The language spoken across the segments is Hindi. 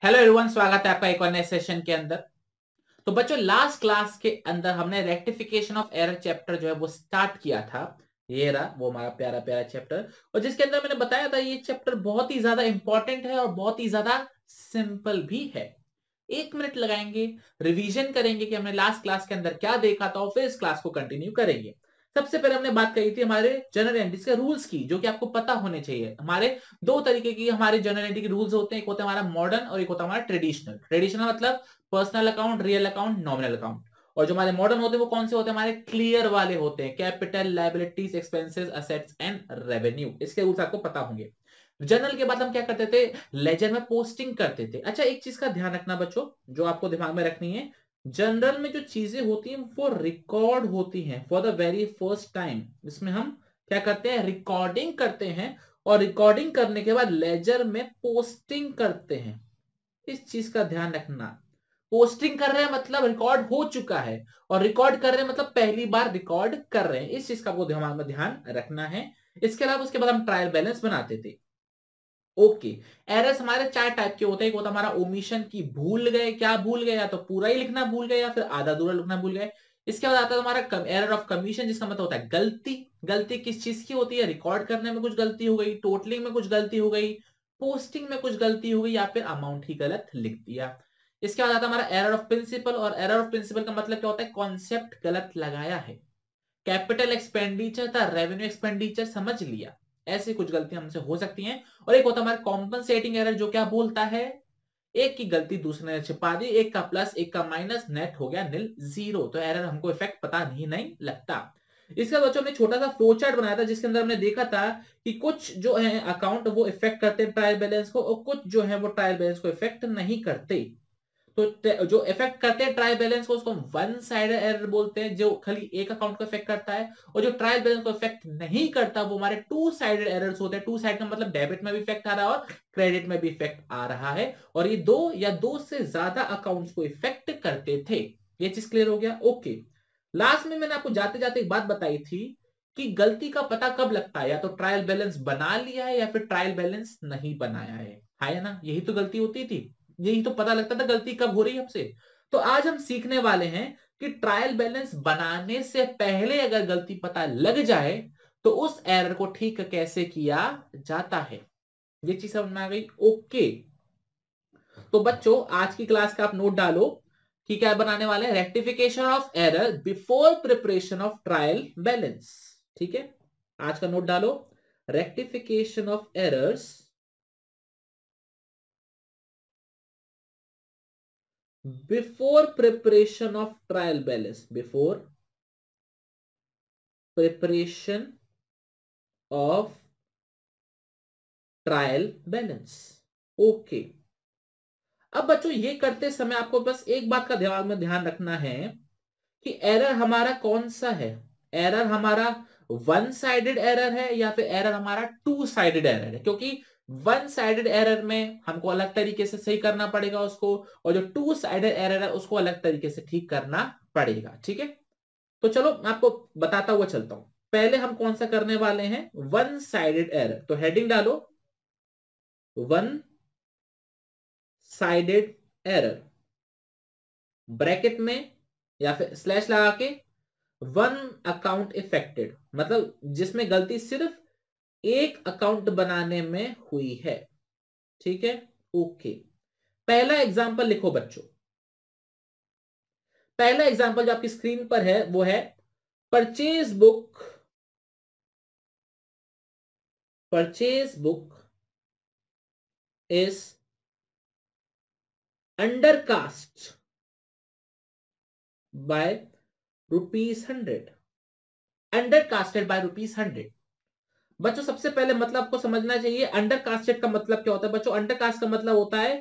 हेलो एवरीवन, स्वागत है आपका एक और नए सेशन के अंदर। तो बच्चों, लास्ट क्लास के अंदर हमने रेक्टिफिकेशन ऑफ एरर चैप्टर जो है वो स्टार्ट किया था। ये रहा वो हमारा प्यारा प्यारा चैप्टर, और जिसके अंदर मैंने बताया था ये चैप्टर बहुत ही ज्यादा इंपॉर्टेंट है और बहुत ही ज्यादा सिंपल भी है। 1 मिनट लगाएंगे, रिवीजन करेंगे कि हमने लास्ट क्लास के अंदर क्या देखा था और फिर इस क्लास को कंटिन्यू करेंगे। सबसे पहले हमने बात करी थी हमारे जनरल एंट्रीज के रूल्स की, जो कि आपको पता होने चाहिए। हमारे दो तरीके की हमारे जनरल एंट्री के रूल्स होते हैं, एक होता है हमारा मॉडर्न और एक होता है हमारा ट्रेडिशनल। ट्रेडिशनल मतलब personal account, real account, nominal account. और जो हमारे मॉडर्न होते हैं वो कौन से होते हैं? हमारे क्लियर वाले होते हैं, capital, liabilities, expenses, assets and revenue. इसके रूल्स आपको पता होंगे। जनरल के बाद हम क्या करते थे? लेजर में पोस्टिंग करते थे। अच्छा, एक चीज का ध्यान रखना बच्चों, जो आपको दिमाग में रखनी है। जनरल में जो चीजें होती हैं वो रिकॉर्ड होती हैं for the very first time. इसमें हम क्या करते हैं? रिकॉर्डिंग करते हैं, और रिकॉर्डिंग करने के बाद लेजर में पोस्टिंग करते हैं। इस चीज का ध्यान रखना। पोस्टिंग कर रहे हैं मतलब रिकॉर्ड हो चुका है, और रिकॉर्ड कर रहे हैं मतलब पहली बार रिकॉर्ड कर रहे हैं। इस चीज का आपको दिमाग में ध्यान रखना है। इसके अलावा उसके बाद हम ट्रायल बैलेंस बनाते थे। ओके। एरर्स हमारे 4 टाइप के होते हैं। एक होता है हमारा ओमिशन, की भूल गए, क्या भूल गए? या तो पूरा ही लिखना भूल गए या फिर आधा अधूरा लिखना भूल गए। इसके बाद आता है हमारा एरर ऑफ कमीशन, जिसका मतलब होता है गलती। गलती किस चीज की होती है? रिकॉर्ड करने में कुछ गलती हो गई, टोटलिंग में कुछ गलती हो गई, पोस्टिंग में कुछ गलती हो गई, या फिर अमाउंट ही गलत लिख दिया। इसके बाद आता है हमारा एरर ऑफ प्रिंसिपल, और एरर ऑफ प्रिंसिपल का मतलब क्या होता है? कॉन्सेप्ट गलत लगाया है। कैपिटल एक्सपेंडिचर था रेवेन्यू एक्सपेंडिचर समझ लिया। ऐसी कुछ गलतियां हमसे हो सकती हैं। और एक होता है हमारा कॉम्पनसेटिंग एरर, जो क्या बोलता है? एक की गलती दूसरे ने छिपा दी, एक का प्लस एक का माइनस, नेट हो गया निल, जीरो। तो एरर हमको इफेक्ट पता नहीं लगता। इसका बच्चों हमने छोटा सा फ्लो चार्ट बनाया था, जिसके अंदर हमने देखा था कि कुछ जो है अकाउंट वो इफेक्ट करते हैं ट्रायल बैलेंस को, और कुछ जो है वो ट्रायल बैलेंस को इफेक्ट नहीं करते। तो जो इफेक्ट करते हैं ट्रायल बैलेंस को, उसको वन साइडेड एरर बोलते हैं, जो खाली एक अकाउंट को इफेक्ट करता है। और जो ट्रायल बैलेंस को इफेक्ट नहीं करता वो हमारे टू साइडेड एरर्स होते हैं। टू साइड का मतलब डेबिट में भी इफेक्ट आ रहा है और क्रेडिट में भी इफेक्ट आ रहा है, और ये दो या दो से ज्यादा अकाउंट्स को इफेक्ट करते थे। ये चीज क्लियर हो गया? ओके। लास्ट में मैंने आपको जाते जाते एक बात बताई थी कि गलती का पता कब लगता है? या तो ट्रायल बैलेंस बना लिया है या फिर ट्रायल बैलेंस नहीं बनाया है ना? यही तो गलती होती थी, यही तो पता लगता था गलती कब हो रही है हमसे। तो आज हम सीखने वाले हैं कि ट्रायल बैलेंस बनाने से पहले अगर गलती पता लग जाए तो उस एरर को ठीक कैसे किया जाता है। ये चीज समझ में आ गई? ओके। तो बच्चों, आज की क्लास का आप नोट डालो कि क्या बनाने वाले हैं? Rectification of error before preparation of trial balance. ठीक है, आज का नोट डालो। Rectification of errors before preparation of trial balance, before preparation of trial balance. Okay. अब बच्चों, ये करते समय आपको बस एक बात का दिमाग में ध्यान रखना है कि एरर हमारा कौन सा है। एरर हमारा वन साइडेड एरर है या फिर एरर हमारा टू साइडेड एरर है? क्योंकि वन साइडेड एरर में हमको अलग तरीके से सही करना पड़ेगा उसको, और जो टू साइडेड एरर है उसको अलग तरीके से ठीक करना पड़ेगा। ठीक है, तो चलो मैं आपको बताता हुआ चलता हूं। पहले हम कौन सा करने वाले हैं? One sided error. तो हेडिंग डालो, वन साइडेड एरर, ब्रैकेट में या फिर स्लैश लगा के वन अकाउंट इफेक्टेड, मतलब जिसमें गलती सिर्फ एक अकाउंट बनाने में हुई है। ठीक है, ओके। पहला एग्जांपल लिखो बच्चों। पहला एग्जांपल जो आपकी स्क्रीन पर है वो है purchase book. Purchase book is undercast by ₹100। Undercasted by ₹100। बच्चों, सबसे पहले मतलब आपको समझना चाहिए अंडरकास्टेड का मतलब क्या होता है। बच्चों, अंडरकास्ट का मतलब होता है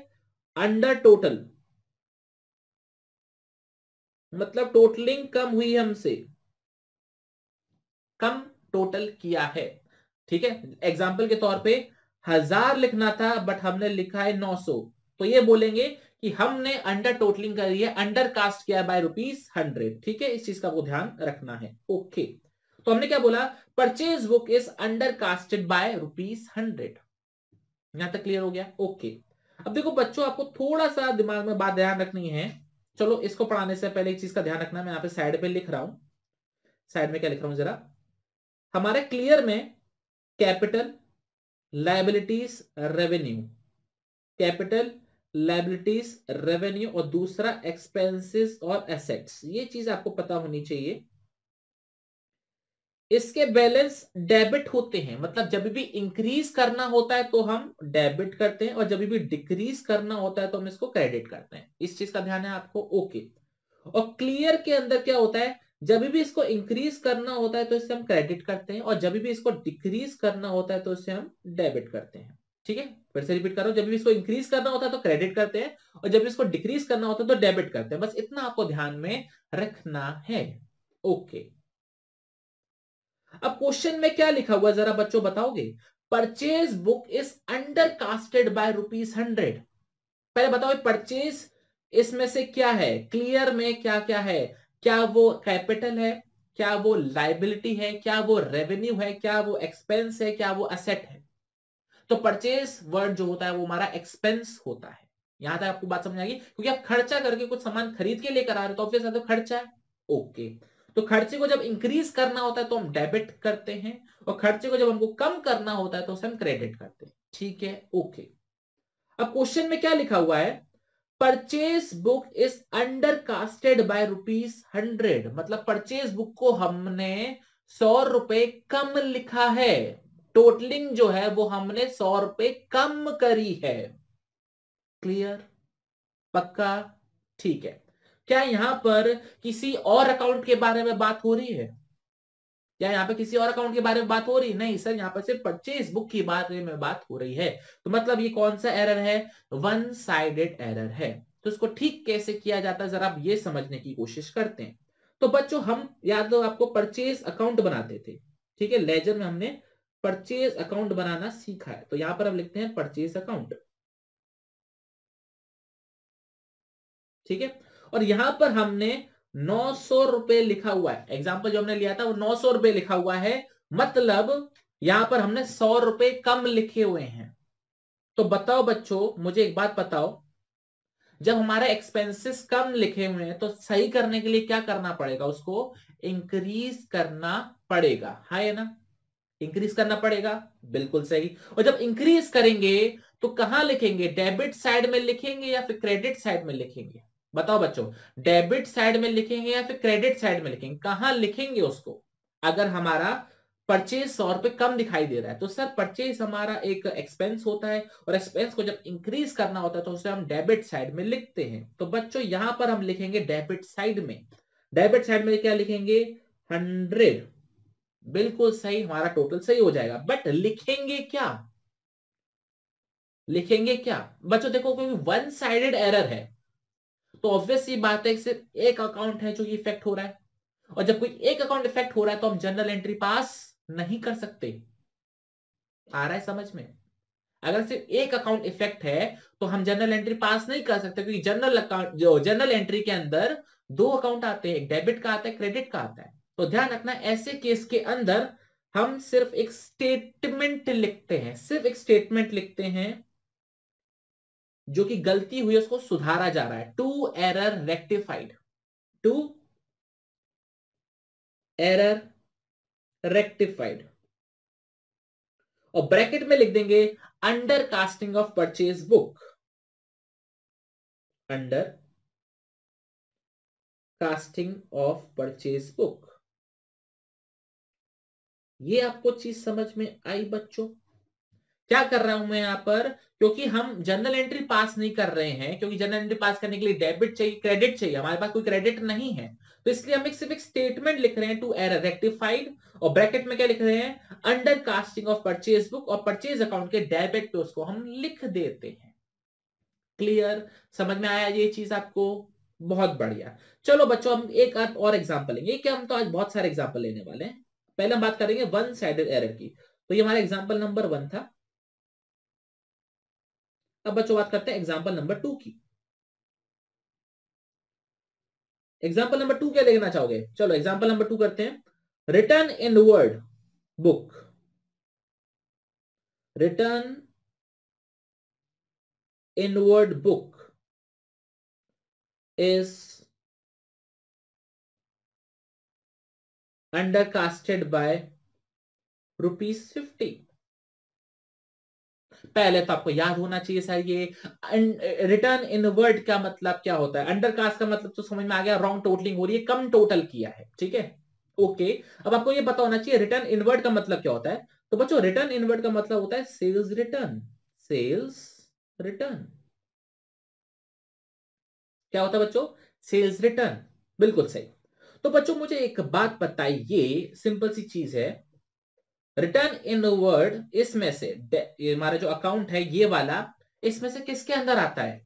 अंडर टोटल, मतलब टोटलिंग कम हुई हमसे, कम टोटल किया है। ठीक है, एग्जाम्पल के तौर पे 1000 लिखना था बट हमने लिखा है 900, तो ये बोलेंगे कि हमने अंडर टोटलिंग करी है, अंडर कास्ट किया बाय ₹100। ठीक है, इस चीज का वो ध्यान रखना है। ओके, तो हमने क्या बोला? Purchase book is under casted by ₹100। यहां तक क्लियर हो गया? ओके। अब देखो बच्चों, आपको थोड़ा सा दिमाग में बात ध्यान रखनी है। चलो, इसको पढ़ाने से पहले एक चीज का ध्यान रखना, मैं यहाँ पे साइड पे लिख रहा हूं। साइड में क्या लिख रहा हूं जरा, हमारे क्लियर में capital, liabilities, revenue, capital, liabilities, revenue, और दूसरा एक्सपेंसेस और एसेट्स, ये चीज आपको पता होनी चाहिए। इसके बैलेंस डेबिट होते हैं, मतलब जब भी इंक्रीज करना होता है तो हम डेबिट करते हैं, और जब भी डिक्रीज करना होता है तो हम इसको क्रेडिट करते हैं। इस चीज का ध्यान है आपको, ओके। और क्लियर के अंदर क्या होता है, जब भी इसको इंक्रीज करना होता है तो इसे हम क्रेडिट करते हैं, और जब भी इसको डिक्रीज करना होता है तो इसे हम डेबिट करते हैं। ठीक है, फिर से रिपीट करो, जब भी इसको इंक्रीज करना होता है तो क्रेडिट करते हैं, और जब इसको डिक्रीज करना होता है तो डेबिट करते हैं। बस इतना आपको ध्यान में रखना है, ओके। अब क्वेश्चन में क्या लिखा हुआ है जरा बच्चों बताओगे, purchase book is under casted by ₹100। पहले बताओ परचेज इसमें से क्या है, क्लियर में क्या क्या है, क्या वो कैपिटल है, क्या वो लाइबिलिटी है, क्या वो रेवेन्यू है, क्या वो एक्सपेंस है, क्या वो असेट है। तो परचेज वर्ड जो होता है वो हमारा एक्सपेंस होता है। यहां तक आपको बात समझ आएगी, क्योंकि आप खर्चा करके कुछ सामान खरीद के लेकर आ रहे हो तो ऑब्वियस है तो खर्चा है, ओके। तो खर्चे को जब इंक्रीज करना होता है तो हम डेबिट करते हैं, और खर्चे को जब हमको कम करना होता है तो उसे हम क्रेडिट करते हैं। ठीक है, ओके। अब क्वेश्चन में क्या लिखा हुआ है, purchase book is under casted by ₹100, मतलब परचेज बुक को हमने ₹100 कम लिखा है। टोटलिंग जो है वो हमने ₹100 कम करी है। क्लियर, पक्का, ठीक है। क्या यहां पर किसी और अकाउंट के बारे में बात हो रही है, क्या यहाँ पे किसी और अकाउंट के बारे में बात हो रही है? नहीं सर, यहाँ पर सिर्फ परचेज बुक के बारे में बात हो रही है। तो मतलब ये कौन सा एरर है, वन साइडेड एरर है। तो इसको ठीक कैसे किया जाता है जरा आप ये समझने की कोशिश करते हैं। तो बच्चों, हम याद हो आपको परचेज अकाउंट बनाते थे, ठीक है, लेजर में हमने परचेज अकाउंट बनाना सीखा है। तो यहां पर हम लिखते हैं परचेज अकाउंट, ठीक है। और यहां पर हमने ₹900 लिखा हुआ है, एग्जाम्पल जो हमने लिया था वो ₹900 लिखा हुआ है, मतलब यहां पर हमने ₹100 कम लिखे हुए हैं। तो बताओ बच्चों, मुझे एक बात बताओ, जब हमारे एक्सपेंसेस कम लिखे हुए हैं तो सही करने के लिए क्या करना पड़ेगा, उसको इंक्रीज करना पड़ेगा, है ना। इंक्रीज करना पड़ेगा, बिल्कुल सही। और जब इंक्रीज करेंगे तो कहां लिखेंगे, डेबिट साइड में लिखेंगे या फिर क्रेडिट साइड में लिखेंगे? बताओ बच्चों, डेबिट साइड में लिखेंगे या फिर क्रेडिट साइड में लिखेंगे, कहां लिखेंगे उसको? अगर हमारा परचेज ₹100 कम दिखाई दे रहा है तो सर परचेज हमारा एक एक्सपेंस होता है, और एक्सपेंस को जब इंक्रीज करना होता है तो उसे हम डेबिट साइड में लिखते हैं। तो बच्चों यहां पर हम लिखेंगे डेबिट साइड में, डेबिट साइड में क्या लिखेंगे, 100। बिल्कुल सही, हमारा टोटल सही हो जाएगा। बट लिखेंगे क्या, लिखेंगे क्या बच्चों, देखो क्योंकि वन साइडेड एरर है तो ऑब्वियस सी बात है सिर्फ एक अकाउंट है जो कि इफेक्ट हो रहा है, और जब कोई एक अकाउंट इफेक्ट हो रहा है तो हम जनरल एंट्री पास नहीं कर सकते। आ रहा है समझ में? अगर सिर्फ एक अकाउंट इफेक्ट है तो हम जनरल एंट्री पास नहीं कर सकते, क्योंकि जनरल अकाउंट जो जनरल एंट्री के अंदर दो अकाउंट आते हैं, एक डेबिट का आता है, क्रेडिट का आता है। तो ध्यान रखना, ऐसे केस के अंदर हम सिर्फ एक स्टेटमेंट लिखते हैं, सिर्फ एक स्टेटमेंट लिखते हैं, जो कि गलती हुई उसको सुधारा जा रहा है, to error rectified, to error rectified. और ब्रैकेट में लिख देंगे under casting of purchase book, under casting of purchase book. ये आपको चीज समझ में आई बच्चों? क्या कर रहा हूं मैं यहां पर, क्योंकि हम जनरल एंट्री पास नहीं कर रहे हैं, क्योंकि जनरल एंट्री पास करने के लिए डेबिट चाहिए, क्रेडिट चाहिए, हमारे पास कोई क्रेडिट नहीं है, तो इसलिए हम सिर्फ एक स्टेटमेंट लिख रहे हैं, टू एरर रेक्टिफाइड। और ब्रैकेट में क्या लिख रहे हैं, under casting of purchase book, और परचेज अकाउंट के डेबिट पे उसको हम लिख देते हैं। क्लियर, समझ में आया ये चीज आपको? बहुत बढ़िया। चलो बच्चों, हम एक और एग्जांपल लेंगे, क्या हम तो आज बहुत सारे एग्जांपल लेने वाले हैं। पहले हम बात करेंगे वन साइडेड एरर की, तो ये हमारा एग्जांपल नंबर 1 था। अब बच्चों बात करते हैं एग्जांपल नंबर 2 की। एग्जांपल नंबर 2 क्या देखना चाहोगे? चलो एग्जांपल नंबर 2 करते हैं। Return inward book, return inward book is undercasted by ₹50। पहले तो आपको याद होना चाहिए सर, ये रिटर्न इनवर्ड का मतलब क्या होता है। अंडरकास्ट का मतलब तो समझ में आ गया, रॉन्ग टोटलिंग हो रही है, कम टोटल किया है, ठीक है। ओके, अब आपको ये पता होना चाहिए रिटर्न इनवर्ड का मतलब क्या होता है। तो बच्चों रिटर्न इनवर्ड का मतलब होता है सेल्स रिटर्न। सेल्स रिटर्न क्या होता है बच्चों? सेल्स रिटर्न, बिल्कुल सही। तो बच्चों मुझे एक बात बताइए, सिंपल सी चीज है, रिटर्न इनवर्ड इसमें से ये हमारा जो अकाउंट है ये वाला, इसमें से किसके अंदर आता है?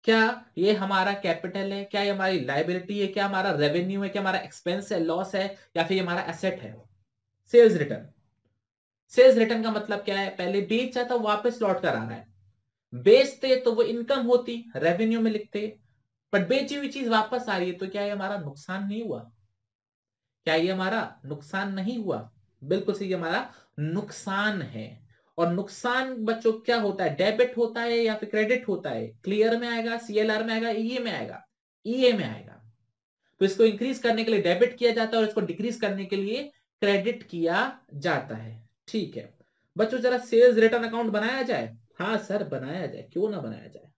क्या ये हमारा कैपिटल है, क्या ये हमारी लाइबिलिटी है, क्या हमारा रेवेन्यू है, क्या हमारा एक्सपेंस है, लॉस है, या फिर ये हमारा एसेट है? Sales return. सेल्स रिटर्न का मतलब क्या है? पहले बेचा था, वापस लौट कर आ रहा है। बेचते तो वो इनकम होती, रेवेन्यू में लिखते, बट बेची हुई चीज वापस आ रही है, तो क्या ये हमारा नुकसान नहीं हुआ? क्या ये हमारा नुकसान नहीं हुआ? बिल्कुल सही, हमारा नुकसान है। और नुकसान बच्चों क्या होता है? डेबिट होता है या फिर क्रेडिट होता है? क्लियर में आएगा, सीएलआर में आएगा, ईए में आएगा? ईए में आएगा। तो इसको इंक्रीज करने के लिए डेबिट किया जाता है और इसको डिक्रीज करने के लिए क्रेडिट किया जाता है, ठीक है। बच्चों जरा सेल्स रिटर्न अकाउंट बनाया जाए। हाँ सर बनाया जाए, क्यों ना बनाया जाए।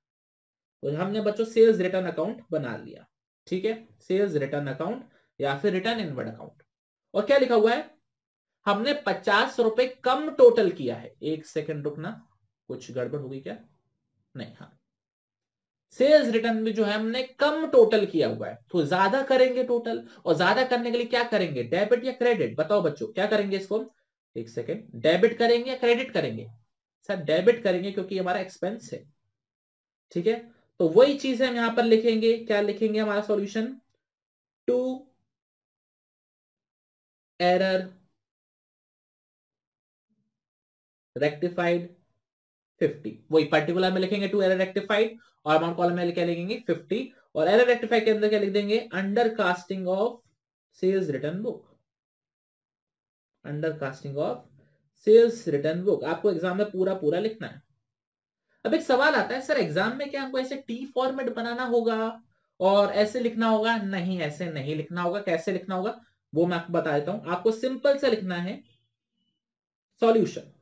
तो हमने बच्चों सेल्स रिटर्न अकाउंट बना लिया, ठीक है। सेल्स रिटर्न अकाउंट या फिर रिटर्न इनवर्ड अकाउंट। और क्या लिखा हुआ है? हमने 50 रुपए कम टोटल किया है। एक सेकंड रुकना, कुछ गड़बड़ हो गई क्या? नहीं, हाँ, सेल्स रिटर्न में जो है हमने कम टोटल किया हुआ है, तो ज्यादा करेंगे टोटल। और ज्यादा करने के लिए क्या करेंगे? डेबिट या क्रेडिट? बताओ बच्चों क्या करेंगे इसको? एक सेकेंड, डेबिट करेंगे या क्रेडिट करेंगे? सर डेबिट करेंगे क्योंकि हमारा एक्सपेंस है, ठीक है। तो वही चीज हम यहां पर लिखेंगे, क्या लिखेंगे हमारा सॉल्यूशन? टू एरर रेक्टिफाइड 50, वही पर्टिकुलर में लिखेंगे टू एरर रेक्टिफाइड, और अमाउंट कॉलम में क्या लिखेंगे? 50। और एरर रेक्टिफाइड के अंदर क्या लिख देंगे? Under casting of sales return book. Under casting of sales return book आपको एग्जाम में पूरा पूरा लिखना है। अब एक सवाल आता है, सर एग्जाम में क्या हमको ऐसे टी फॉर्मेट बनाना होगा और ऐसे लिखना होगा? नहीं, ऐसे नहीं लिखना होगा। कैसे लिखना होगा वो मैं आपको बता देता हूं। आपको सिंपल से लिखना है सॉल्यूशन।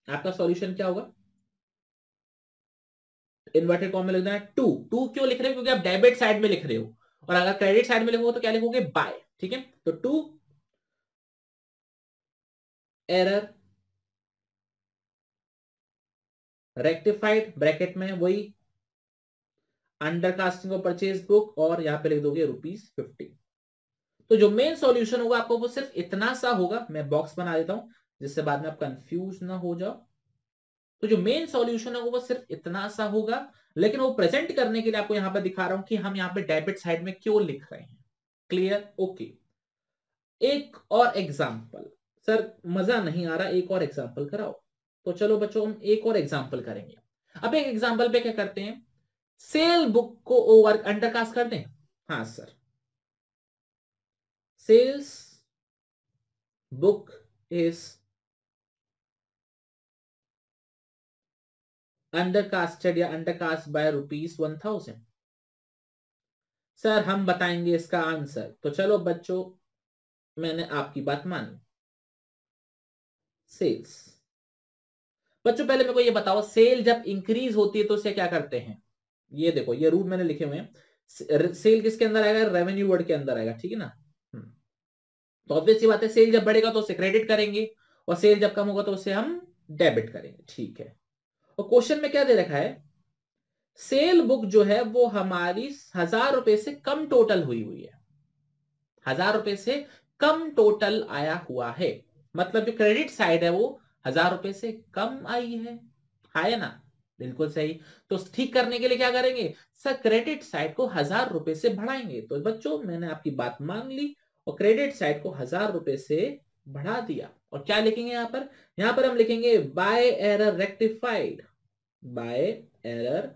आपका सॉल्यूशन क्या होगा? इन्वर्टेड कॉमा में लिखना है टू। टू क्यों लिख रहे हो? क्योंकि आप डेबिट साइड में लिख रहे हो, और अगर क्रेडिट साइड में लिखोगे तो क्या लिखोगे? बाय, ठीक है। तो टू एरर रेक्टिफाइड ब्रैकेट में वही under casting of purchase book, और यहां पे लिख दोगे ₹50। तो जो मेन सॉल्यूशन होगा आपको वो सिर्फ इतना सा होगा। मैं बॉक्स बना देता हूं जिससे बाद में आप कंफ्यूज ना हो जाओ। तो जो मेन सॉल्यूशन है वो सिर्फ इतना सा होगा, लेकिन वो प्रेजेंट करने के लिए आपको यहां पर दिखा रहा हूं कि हम यहां पे डेबिट साइड में क्यों लिख रहे हैं। क्लियर? ओके। एक और एग्जाम्पल। सर मजा नहीं आ रहा, एक और एग्जाम्पल कराओ। तो चलो बच्चों हम एक और एग्जाम्पल करेंगे। अब एक एग्जाम्पल पे क्या करते हैं, सेल बुक को ओवर अंडरकास्ट कर दें। हाँ sir, sales book is undercasted या अंडरकास्ट बाय ₹1000। सर हम बताएंगे इसका आंसर। तो चलो बच्चों मैंने आपकी बात मानी। सेल्स, बच्चों पहले मेरे को ये बताओ, सेल जब इंक्रीज होती है तो उसे क्या करते हैं? ये देखो ये रूल मैंने लिखे हुए हैं। सेल किसके अंदर आएगा? रेवेन्यू वर्ड के अंदर आएगा, ठीक है ना। तो ऑब्वियस सी बात है, सेल जब बढ़ेगा तो उसे क्रेडिट करेंगे, और सेल जब कम होगा तो उसे हम डेबिट करेंगे, ठीक है। और क्वेश्चन में क्या दे रखा है? सेल बुक जो है वो हमारी ₹1000 से कम टोटल हुई हुई है। ₹1000 से कम टोटल आया हुआ है, मतलब जो क्रेडिट साइड है वो ₹1000 से कम आई है ना? बिल्कुल सही। तो ठीक करने के लिए क्या करेंगे? सर क्रेडिट साइड को ₹1000 से बढ़ाएंगे। तो बच्चों मैंने आपकी बात मान ली और क्रेडिट साइड को ₹1000 से बढ़ा दिया। और क्या लिखेंगे यहां पर हम लिखेंगे by error rectified. By error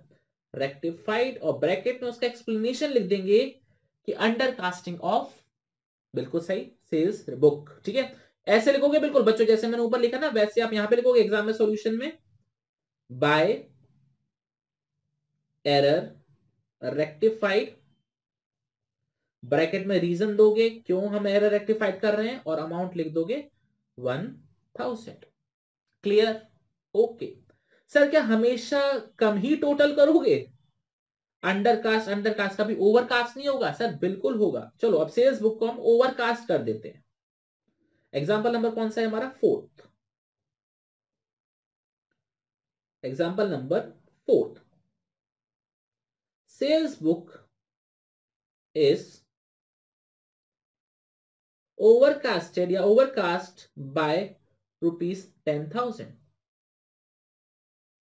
rectified, और ब्रैकेट में उसका एक्सप्लेनेशन लिख देंगे कि अंडर कास्टिंग ऑफ, बिल्कुल सही, सेल्स बुक, ठीक है। ऐसे लिखोगे बिल्कुल बच्चों, जैसे मैंने ऊपर लिखा ना वैसे आप यहां पे लिखोगे एग्जाम में सॉल्यूशन में। बाय एरर रेक्टिफाइड, ब्रैकेट में रीजन दोगे क्यों हम एरर रेक्टिफाइड कर रहे हैं, और अमाउंट लिख दोगे 1000। क्लियर? ओके सर, क्या हमेशा कम ही टोटल करोगे? अंडरकास्ट कभी ओवरकास्ट नहीं होगा सर? बिल्कुल होगा। चलो अब सेल्स बुक को हम ओवरकास्ट कर देते हैं। एग्जाम्पल नंबर कौन सा है हमारा? Fourth. Example number fourth, sales book is overcasted या ओवरकास्ट बाय ₹10,000।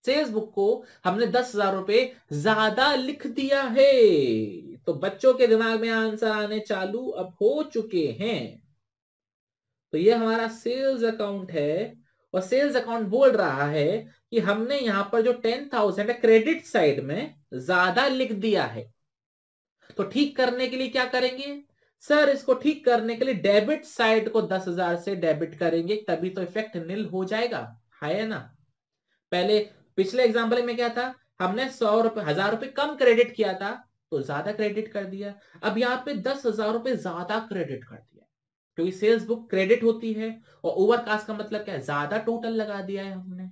सेल्स बुक को हमने 10,000 रुपए ज्यादा लिख दिया है। तो बच्चों के दिमाग में आंसर आने चालू अब हो चुके हैं। तो ये हमारा सेल्स अकाउंट है, और सेल्स अकाउंट बोल रहा है कि हमने यहां पर जो 10,000 है क्रेडिट साइड में ज्यादा लिख दिया है। तो ठीक करने के लिए क्या करेंगे सर? इसको ठीक करने के लिए डेबिट साइड को 10,000 से डेबिट करेंगे, तभी तो इफेक्ट निल हो जाएगा, है ना? पहले पिछले एग्जांपल में क्या था, हमने 100 रुपए 1,000 रुपए कम क्रेडिट किया था तो ज्यादा क्रेडिट कर दिया। अब यहाँ पे 10,000 रुपए ज्यादा क्रेडिट कर दिया, क्योंकि सेल्स बुक क्रेडिट होती है, और ओवरकास्ट का मतलब क्या है? ज्यादा टोटल लगा दिया है हमने।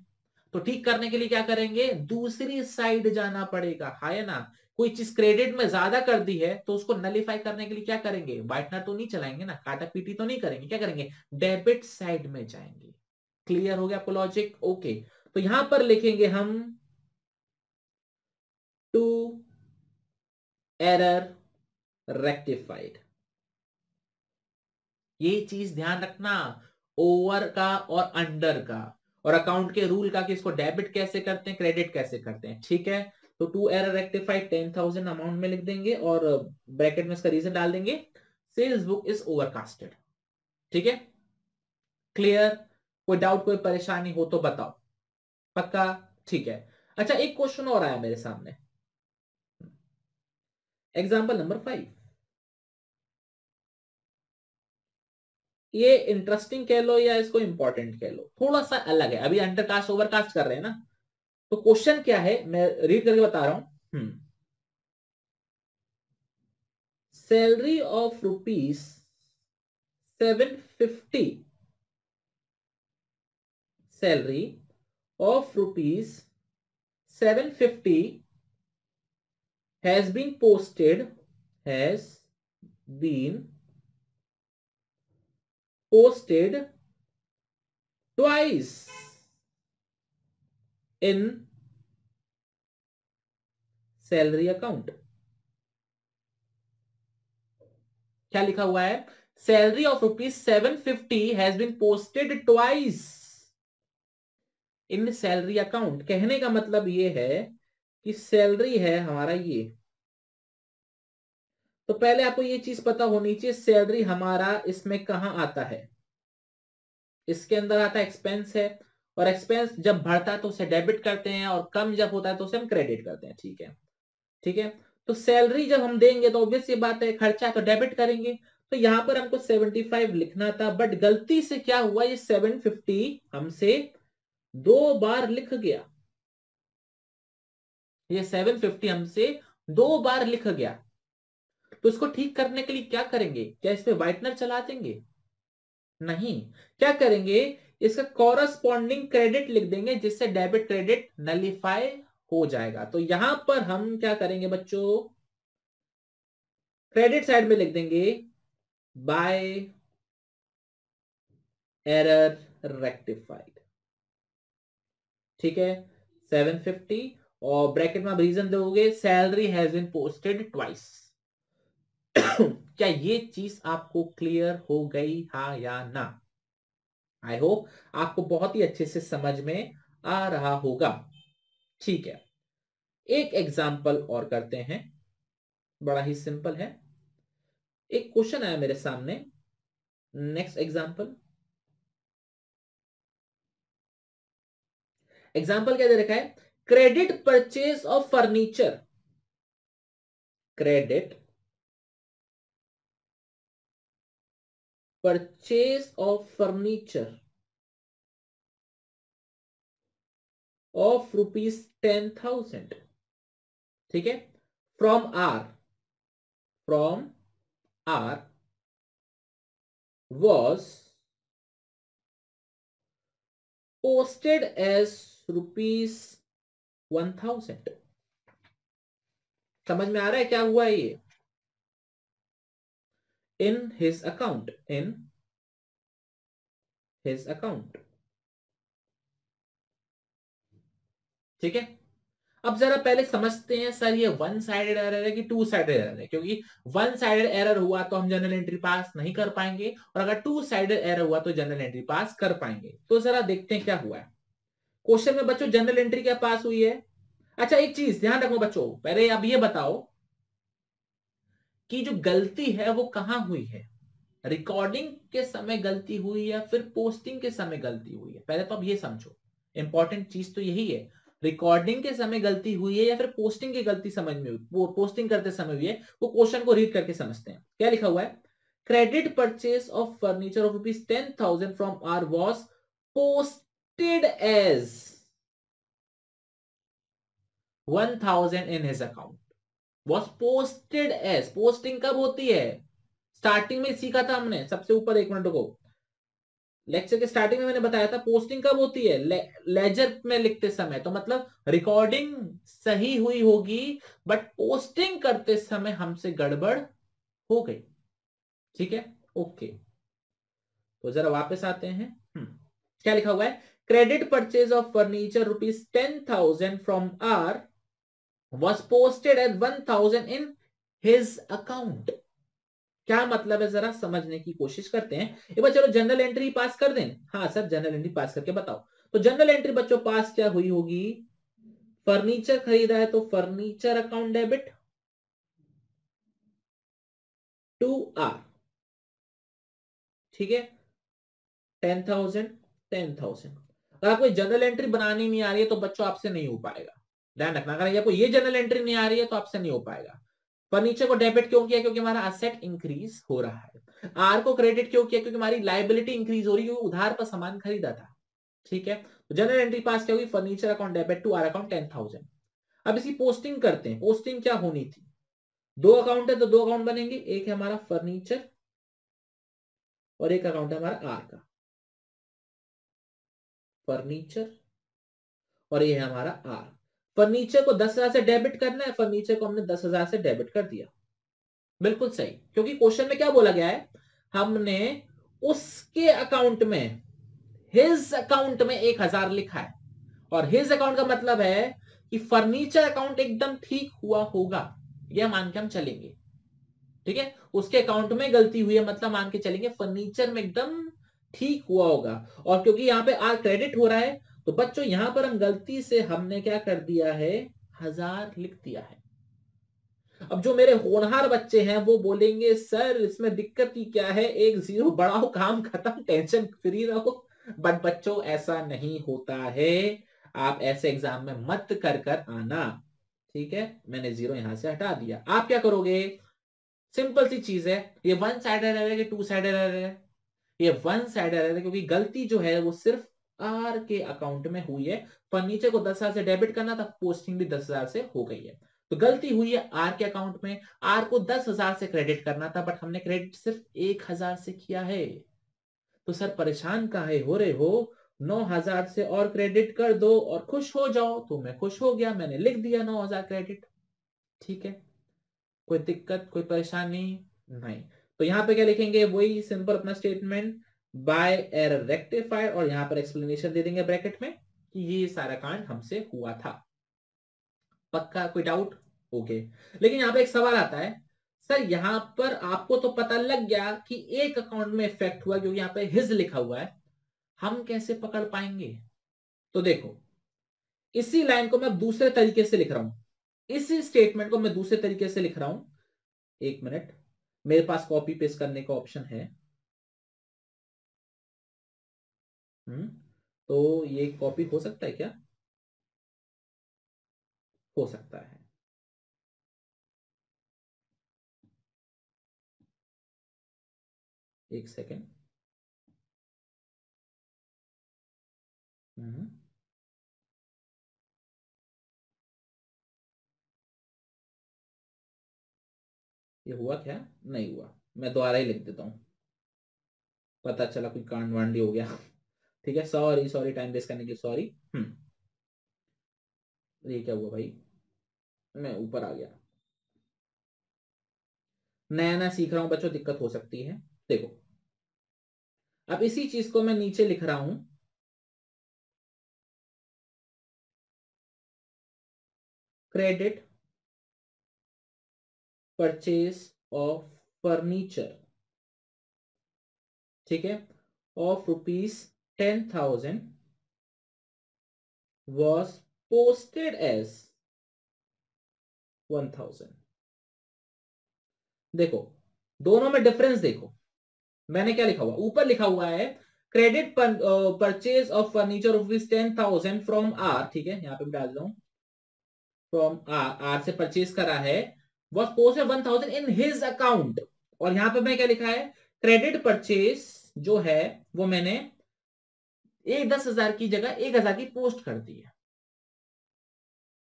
तो ठीक करने के लिए क्या करेंगे? दूसरी साइड जाना पड़ेगा, है ना? कोई चीज क्रेडिट में ज्यादा कर दी है तो उसको नलीफाई करने के लिए क्या करेंगे? व्हाइटनर तो नहीं चलाएंगे ना, काटा पीटी तो नहीं करेंगे, क्या करेंगे? डेबिट साइड में जाएंगे। क्लियर हो गया आपको लॉजिक? ओके, तो यहां पर लिखेंगे हम टू एरर रेक्टिफाइड। ये चीज ध्यान रखना, ओवर का और अंडर का, और अकाउंट के रूल का कि इसको डेबिट कैसे करते हैं, क्रेडिट कैसे करते हैं। ठीक है, तो टू एरर रेक्टिफाइड 10,000 अमाउंट में लिख देंगे, और ब्रैकेट में इसका रीजन डाल देंगे, सेल्स बुक इज ओवरकास्टेड। ठीक है, क्लियर? कोई डाउट, कोई परेशानी हो तो बताओ। पक्का? ठीक है। अच्छा, एक क्वेश्चन और आया मेरे सामने। एग्जाम्पल नंबर 5, ये इंटरेस्टिंग कह लो या इसको इंपॉर्टेंट कह लो, थोड़ा सा अलग है। अभी अंडरकास्ट ओवरकास्ट कर रहे हैं ना, तो क्वेश्चन क्या है मैं रीड करके बता रहा हूं। Salary of ₹750, salary of ₹750 has been been posted twice in salary account. क्या लिखा हुआ है? Salary of ₹750 has been posted twice in salary account. कहने का मतलब ये है कि सैलरी है हमारा ये, तो पहले आपको ये चीज पता होनी चाहिए, सैलरी हमारा इसमें कहां आता है? इसके अंदर आता है, एक्सपेंस है, और एक्सपेंस जब बढ़ता है तो उसे डेबिट करते हैं, और कम जब होता है तो उसे हम क्रेडिट करते हैं। ठीक है, ठीक है। तो सैलरी जब हम देंगे तो ऑब्वियस ये बात है, खर्चा है तो डेबिट करेंगे। तो यहां पर हमको 75 लिखना था, बट गलती से क्या हुआ, ये 750 हमसे 2 बार लिख गया। ये 750 हमसे 2 बार लिख गया। तो इसको ठीक करने के लिए क्या करेंगे? क्या इस पे व्हाइटनर चला देंगे? नहीं। क्या करेंगे? इसका कॉरस्पॉन्डिंग क्रेडिट लिख देंगे, जिससे डेबिट क्रेडिट नलीफाई हो जाएगा। तो यहां पर हम क्या करेंगे बच्चों? क्रेडिट साइड में लिख देंगे बाय एरर रेक्टिफाइड। ठीक है, 750, और ब्रैकेट में आप रीजन दोगे, salary has been posted twice. क्या ये चीज आपको क्लियर हो गई, हाँ या ना? आई होप आपको बहुत ही अच्छे से समझ में आ रहा होगा। ठीक है, एक एग्जाम्पल और करते हैं, बड़ा ही सिंपल है। एक क्वेश्चन आया मेरे सामने, नेक्स्ट एग्जाम्पल। एग्जाम्पल क्या दे रखा है? Credit purchase of furniture, credit purchase of furniture of ₹10,000, ठीक है, from R was posted as ₹1,000। समझ में आ रहा है क्या हुआ ये? इन हिज अकाउंट, ठीक है। अब जरा पहले समझते हैं सर ये वन साइडेड एरर है कि टू साइडेड एरर है, क्योंकि वन साइडेड एरर हुआ तो हम जनरल एंट्री पास नहीं कर पाएंगे, और अगर टू साइडेड एरर हुआ तो जनरल एंट्री पास कर पाएंगे। तो जरा देखते हैं क्या हुआ है क्वेश्चन में बच्चों। जनरल एंट्री क्या पास हुई है? अच्छा एक चीज ध्यान रखो बच्चों, पहले अब ये बताओ कि जो गलती है वो कहां हुई है, रिकॉर्डिंग के समय गलती हुई या फिर पोस्टिंग के समय गलती हुई है? पहले तो अब ये समझो, इंपॉर्टेंट चीज तो यही है, रिकॉर्डिंग के समय गलती हुई है या फिर पोस्टिंग की गलती समझ में हुई, वो पोस्टिंग करते समय हुई है। वो क्वेश्चन को रीड करके समझते हैं क्या लिखा हुआ है। Credit purchase of furniture of ₹10,000 from R was posted as 1,000 in his account. Was posted as, posting कब होती है? स्टार्टिंग में सीखा था हमने, सबसे ऊपर, एक मिनट को लेक्चर के स्टार्टिंग में मैंने बताया था पोस्टिंग कब होती है, लेजर में लिखते समय। तो मतलब रिकॉर्डिंग सही हुई होगी बट पोस्टिंग करते समय हमसे गड़बड़ हो गई, ठीक है, ओके। तो जरा वापस आते हैं। क्या लिखा हुआ है? Credit purchase of furniture ₹10,000 from R was posted as 1,000 in his account. क्या मतलब है जरा समझने की कोशिश करते हैं एक बार। चलो जनरल एंट्री पास कर दें। हाँ सर जनरल एंट्री पास करके बताओ। तो जनरल एंट्री बच्चों पास क्या हुई होगी? फर्नीचर खरीदा है तो furniture account debit to R, ठीक है, 10,000 10,000। अगर आपको जनरल एंट्री बनानी नहीं आ रही है तो बच्चों आपसे नहीं हो पाएगा, ध्यान रखना। अगर आपको ये जनरल एंट्री नहीं आ रही है तो आपसे नहीं हो पाएगा। फर्नीचर को डेबिट क्यों किया? क्योंकि हमारा असेट इंक्रीज हो रहा है। आर को क्रेडिट क्यों किया? क्योंकि हमारी लाइबिलिटी इंक्रीज हो रही है, क्योंकि उधार पर सामान खरीदा था, ठीक है। तो जनरल एंट्री पास क्या होगी? Furniture account debit to R account 10,000। अब इसकी पोस्टिंग करते हैं। पोस्टिंग क्या होनी थी? दो अकाउंट है तो दो अकाउंट बनेंगे, एक है हमारा फर्नीचर और एक अकाउंट है हमारा आर का, फर्नीचर और ये है हमारा आर। फर्नीचर को 10,000 से डेबिट करना है, फर्नीचर को हमने 10,000 से डेबिट कर दिया, बिल्कुल सही। क्योंकि क्वेश्चन में क्या बोला गया है? हमने उसके अकाउंट में, हिज अकाउंट में 1,000 लिखा है, और हिज अकाउंट का मतलब है कि फर्नीचर अकाउंट एकदम ठीक हुआ होगा, यह मान के हम चलेंगे, ठीक है। उसके अकाउंट में गलती हुई है मतलब मान के चलेंगे फर्नीचर में एकदम ठीक हुआ होगा। और क्योंकि यहाँ पे आर क्रेडिट हो रहा है तो बच्चों यहां पर हम गलती से हमने क्या कर दिया है? 1,000 लिख दिया है। अब जो मेरे होनहार बच्चे हैं वो बोलेंगे सर इसमें दिक्कत ही क्या है, एक जीरो बढ़ाओ काम खत्म, टेंशन फ्री रहो। बट बच्चों ऐसा नहीं होता है, आप ऐसे एग्जाम में मत कर आना, ठीक है। मैंने जीरो यहां से हटा दिया। आप क्या करोगे? सिंपल सी चीज है, ये वन साइडेड एरर है कि टू साइडेड एरर है? ये वन साइडेड एरर है, क्योंकि गलती जो है वो सिर्फ आर के अकाउंट में हुई है। फर्नीचर को 10,000 से डेबिट करना था, पोस्टिंग भी 10,000 से हो गई है। तो गलती हुई है आर के अकाउंट में। आर को 10,000 से क्रेडिट करना था बट हमने क्रेडिट सिर्फ 1,000 से किया है। तो सर परेशान काहे हो रहे हो? 9,000 से और क्रेडिट कर दो और खुश हो जाओ। तो मैं खुश हो गया, मैंने लिख दिया 9,000 क्रेडिट, ठीक है। कोई दिक्कत, कोई परेशानी नहीं। तो यहां पे क्या लिखेंगे? वही सिंपल अपना स्टेटमेंट, बाय एरर रेक्टिफाइड, और यहां पर एक्सप्लेनेशन दे देंगे ब्रैकेट में कि ये सारा कांड हमसे हुआ था। पक्का? कोई डाउट? ओके। लेकिन यहां पे एक सवाल आता है, सर यहां पर आपको तो पता लग गया कि एक अकाउंट में इफेक्ट हुआ क्योंकि यहां पे हिज लिखा हुआ है, हम कैसे पकड़ पाएंगे? तो देखो, इसी लाइन को मैं दूसरे तरीके से लिख रहा हूं, इसी स्टेटमेंट को मैं दूसरे तरीके से लिख रहा हूं। एक मिनट, मेरे पास कॉपी पेस्ट करने का ऑप्शन है। हम्म तो ये कॉपी हो सकता है क्या? हो सकता है। एक सेकेंड। हम्म ये हुआ क्या? नहीं हुआ, मैं दोबारा ही लिख देता हूं, पता चला कोई कांड वांडी हो गया। ठीक है, सॉरी सॉरी, टाइम वेस्ट करने की सॉरी। ये क्या हुआ भाई, मैं ऊपर आ गया। नया नया सीख रहा हूं बच्चों, दिक्कत हो सकती है। देखो अब इसी चीज को मैं नीचे लिख रहा हूं, क्रेडिट परचेज ऑफ फर्नीचर, ठीक है, ऑफ ₹10,000 was posted as 1,000। देखो दोनों में डिफरेंस देखो, मैंने क्या लिखा हुआ, ऊपर लिखा हुआ है credit purchase of furniture ₹10,000 from R, ठीक है, यहां पे मैं डाल दू फ्रॉम आर से परचेज करा है, was posted 1,000 in his account. और यहां पे मैं क्या लिखा है, क्रेडिट परचेज जो है वो मैंने 10,000 की जगह 1,000 की पोस्ट कर दी है।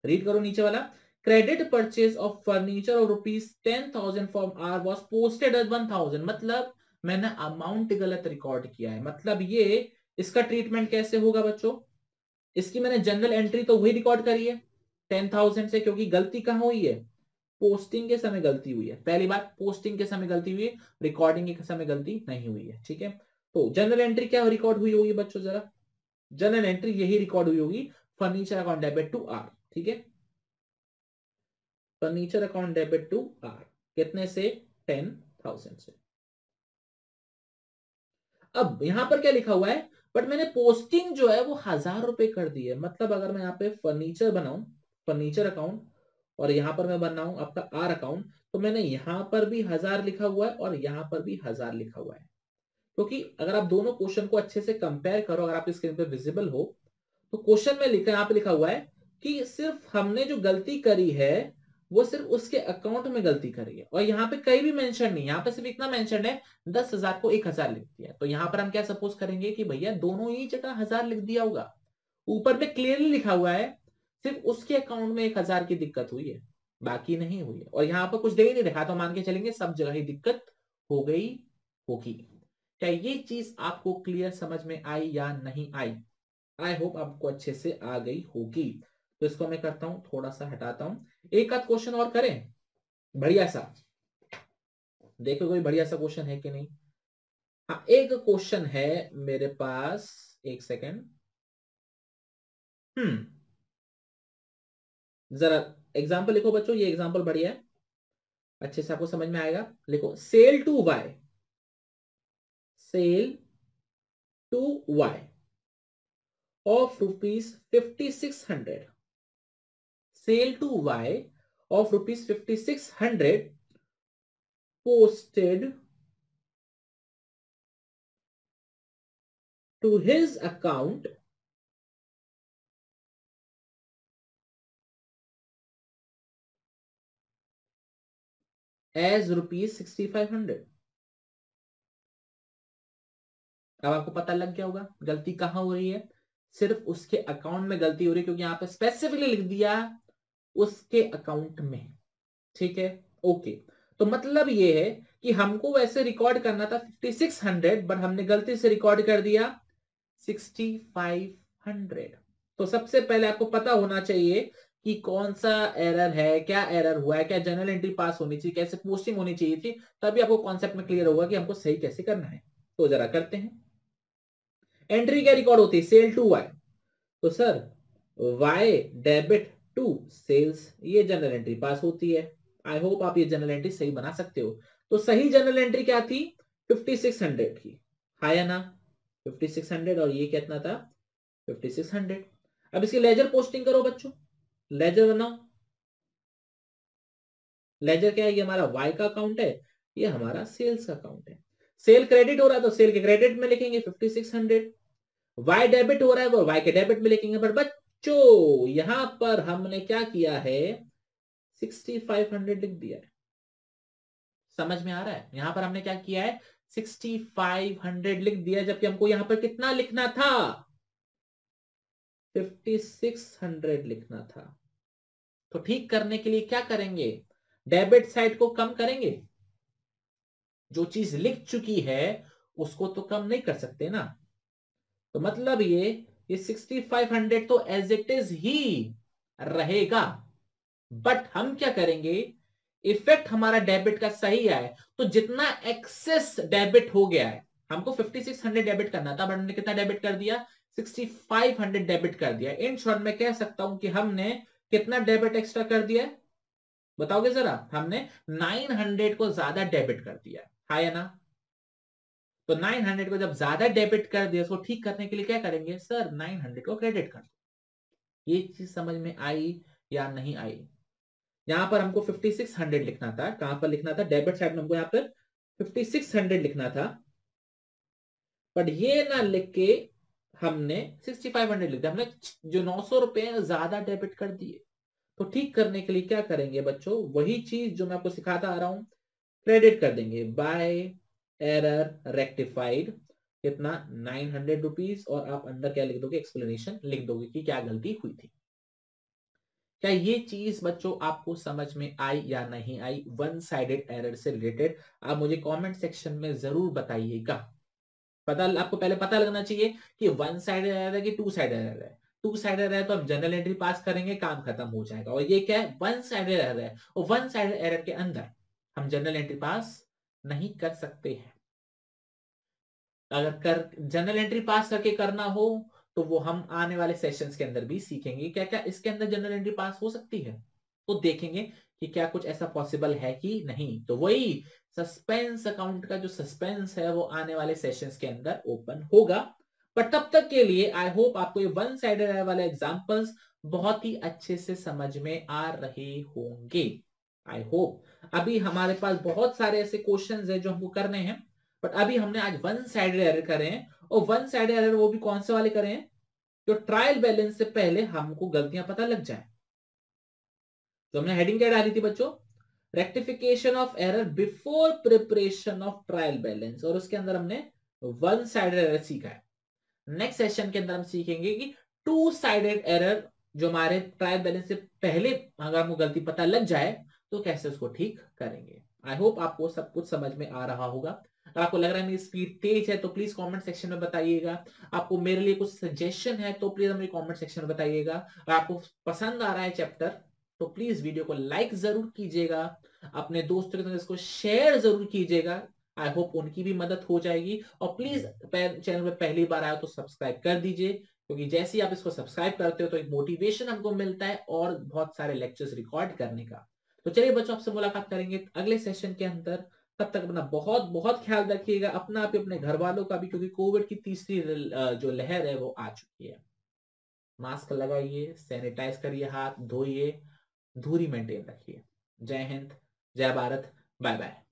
रीड करो नीचे वाला, credit purchase of furniture of ₹10,000 from R was posted as 1,000, मतलब मैंने अमाउंट गलत रिकॉर्ड किया है। मतलब ये इसका ट्रीटमेंट कैसे होगा बच्चों, इसकी मैंने जनरल एंट्री तो वही रिकॉर्ड करी है 10,000 से, क्योंकि गलती कहां हुई है, पोस्टिंग के समय गलती हुई है। पहली बात, पोस्टिंग के समय गलती हुई है, रिकॉर्डिंग के समय गलती नहीं हुई है। ठीक है, तो जनरल एंट्री क्या रिकॉर्ड हुई होगी बच्चों, जरा जनरल एंट्री यही रिकॉर्ड हुई होगी, furniture account debit to R. ठीक है, furniture account debit to R, कितने से, 10,000 से। अब यहां पर क्या लिखा हुआ है, बट मैंने पोस्टिंग जो है वो ₹1,000 कर दी है। मतलब अगर मैं यहाँ पे फर्नीचर बनाऊं, फर्नीचर अकाउंट, और यहां पर मैं बनाऊं आपका आर अकाउंट, तो मैंने यहां पर भी 1,000 लिखा हुआ है और यहां पर भी 1,000 लिखा हुआ है। क्योंकि अगर आप दोनों क्वेश्चन को अच्छे से कंपेयर करो, अगर आप स्क्रीन पे विजिबल हो, तो क्वेश्चन में लिखा, यहाँ पे लिखा हुआ है कि सिर्फ हमने जो गलती करी है वो सिर्फ उसके अकाउंट में गलती करी है, और यहाँ पे कहीं भी मेंशन नहीं, यहाँ पे सिर्फ इतना मेंशन है 10,000 को 1,000 लिख दिया। तो यहाँ पर हम क्या सपोज करेंगे कि भैया दोनों ही जगह 1,000 लिख दिया होगा। ऊपर पे क्लियरली लिखा हुआ है सिर्फ उसके अकाउंट में 1,000 की दिक्कत हुई है, बाकी नहीं हुई है। और यहाँ पर कुछ दे ही नहीं रखा, तो मान के चलेंगे सब जगह ही दिक्कत हो गई होगी। क्या ये चीज आपको क्लियर समझ में आई या नहीं आई? आई होप आपको अच्छे से आ गई होगी। तो इसको मैं करता हूं, थोड़ा सा हटाता हूं, एक आध क्वेश्चन और करें बढ़िया सा, देखो कोई बढ़िया सा क्वेश्चन है कि नहीं। हाँ, एक क्वेश्चन है मेरे पास, एक सेकेंड। जरा एग्जाम्पल लिखो बच्चों, ये एग्जाम्पल बढ़िया है, अच्छे से आपको समझ में आएगा। लिखो sale to Y, sale to Y of ₹5,600, sale to Y of ₹5,600 posted to his account as ₹6,500। अब आपको पता लग गया होगा गलती कहां हो रही है, सिर्फ उसके अकाउंट में गलती हो रही है, क्योंकि यहां पे स्पेसिफिकली लिख दिया उसके अकाउंट में। ठीक है, ओके। तो मतलब ये है कि हमको वैसे रिकॉर्ड करना था 5,600, बट हमने गलती से रिकॉर्ड कर दिया 6,500। तो सबसे पहले आपको पता होना चाहिए कि कौन सा एरर है, क्या एरर हुआ है, क्या जनरल एंट्री पास होनी चाहिए, कैसे पोस्टिंग होनी चाहिए थी, तभी आपको कॉन्सेप्ट में क्लियर होगा कि हमको सही कैसे करना है। तो जरा करते हैं, एंट्री क्या रिकॉर्ड होती है, सेल टू वाई, तो sir Y debit to sales, ये जनरल एंट्री पास होती है। आई होप आप ये जनरल एंट्री सही बना सकते हो। तो सही जनरल एंट्री क्या थी, 5,600 की, हाँ या ना, 5,600, और ये कितना था, 5,600। अब इसकी लेजर पोस्टिंग करो बच्चों, लेजर बनाओ। लेजर क्या है, ये हमारा वाई का अकाउंट है, ये हमारा सेल्स का अकाउंट है। सेल क्रेडिट हो रहा है तो सेल के क्रेडिट में लिखेंगे 5,600, वाई डेबिट हो रहा है वो वाई के डेबिट में लिखेंगे। बट बच्चों यहां पर हमने क्या किया है, 6,500 लिख दिया है। समझ में आ रहा है, यहां पर हमने क्या किया है, 6,500 लिख दिया, जबकि हमको यहां पर कितना लिखना था, 5,600 लिखना था। तो ठीक करने के लिए क्या करेंगे, डेबिट साइड को कम करेंगे, जो चीज लिख चुकी है उसको तो कम नहीं कर सकते ना। तो मतलब ये 6500 तो एज इट इज ही रहेगा। बट हम क्या करेंगे, इफेक्ट हमारा डेबिट का सही आए तो जितना एक्सेस डेबिट हो गया है, हमको 5600 डेबिट करना था बट हमने कितना डेबिट कर दिया, 6500 डेबिट कर दिया। इन शॉर्ट में कह सकता हूं कि हमने कितना डेबिट एक्स्ट्रा कर दिया है, बताओगे जरा। हमने 900 को ज्यादा डेबिट कर दिया है या ना। तो 900 को जब ज्यादा डेबिट कर दिया, उसको ठीक करने के लिए क्या करेंगे सर, 900 को क्रेडिट कर दो। ये चीज समझ में आई या नहीं आई। यहां पर हमको 5600 लिखना था, कहां पर लिखना था, डेबिट साइड में हमको यहां पर 5600 लिखना था, बट ये ना लिख के हमने 6500 लिख दिया। हमने जो 900 रुपए ज्यादा डेबिट कर दिए। तो ठीक करने के लिए क्या करेंगे बच्चों, वही चीज जो मैं आपको सिखाता आ रहा हूं, क्रेडिट कर देंगे बाय एरर रेक्टिफाइड, कितना 900 रुपीज, और आप अंदर क्या लिख दोगे, एक्सप्लेनेशन लिख दोगे कि क्या गलती हुई थी। क्या ये चीज बच्चों आपको समझ में आई या नहीं आई, वन साइडेड एरर से रिलेटेड। आप मुझे कमेंट सेक्शन में जरूर बताइएगा। पता, आपको पहले पता लगना चाहिए कि वन साइडेड एरर है कि टू साइडेड एरर है। टू साइडेड है तो हम जनरल एंट्री पास करेंगे, काम खत्म हो जाएगा। और ये क्या है, वन साइडेड एरर है, और वन साइडेड एरर के अंदर हम जनरल एंट्री पास नहीं कर सकते हैं। अगर कर जनरल एंट्री पास करके करना हो तो वो हम आने वाले सेशंस के अंदर भी सीखेंगे, क्या क्या इसके अंदर जनरल एंट्री पास हो सकती है। तो देखेंगे कि क्या कुछ ऐसा पॉसिबल है कि नहीं। तो वही सस्पेंस अकाउंट का जो सस्पेंस है वो आने वाले सेशंस के अंदर ओपन होगा। पर तब तक के लिए आई होप आपको ये वन साइडेड वाले एग्जांपल्स बहुत ही अच्छे से समझ में आ रहे होंगे। आई होप अभी हमारे पास बहुत सारे ऐसे क्वेश्चंस हैं जो हमको करने हैं, बट अभी हमने आज वन साइडेड एरर करे हैं, और वन साइडेड एरर वो भी कौन से वाले करे हैं, जो ट्रायल बैलेंस से पहले हमको गलतियां पता लग जाए। तो हमने हेडिंग क्या डाली थी बच्चों, rectification of error before preparation of trial balance, और उसके अंदर हमने वन साइडेड एरर सीखा है। नेक्स्ट सेशन के अंदर हम सीखेंगे कि टू साइडेड एरर, जो हमारे ट्रायल बैलेंस से पहले अगर हमको गलती पता लग जाए तो कैसे उसको ठीक करेंगे। आई होप आपको सब कुछ समझ में आ रहा होगा। अगर आपको लग रहा है मेरी स्पीड तेज है तो प्लीज कमेंट सेक्शन में बताइएगा। आपको मेरे लिए कुछ सजेशन है तो प्लीज हमें कमेंट सेक्शन में बताइएगा। अगर आपको पसंद आ रहा है चैप्टर तो प्लीज वीडियो को लाइक जरूर कीजिएगा, अपने दोस्तों के साथ इसको शेयर जरूर कीजिएगा। आई होप उनकी भी मदद हो जाएगी। और प्लीज चैनल में पहली बार आया तो सब्सक्राइब कर दीजिए, क्योंकि जैसे ही आप इसको सब्सक्राइब करते हो तो एक मोटिवेशन हमको मिलता है और बहुत सारे लेक्चर्स रिकॉर्ड करने का। तो चलिए बच्चों, आपसे मुलाकात करेंगे अगले सेशन के अंदर। तब तक अपना बहुत बहुत ख्याल रखिएगा, अपना भी अपने घर वालों का भी, क्योंकि कोविड की तीसरी जो लहर है वो आ चुकी है। मास्क लगाइए, सैनिटाइज करिए, हाथ धोइए, दूरी मेंटेन रखिए। जय हिंद, जय भारत, बाय बाय।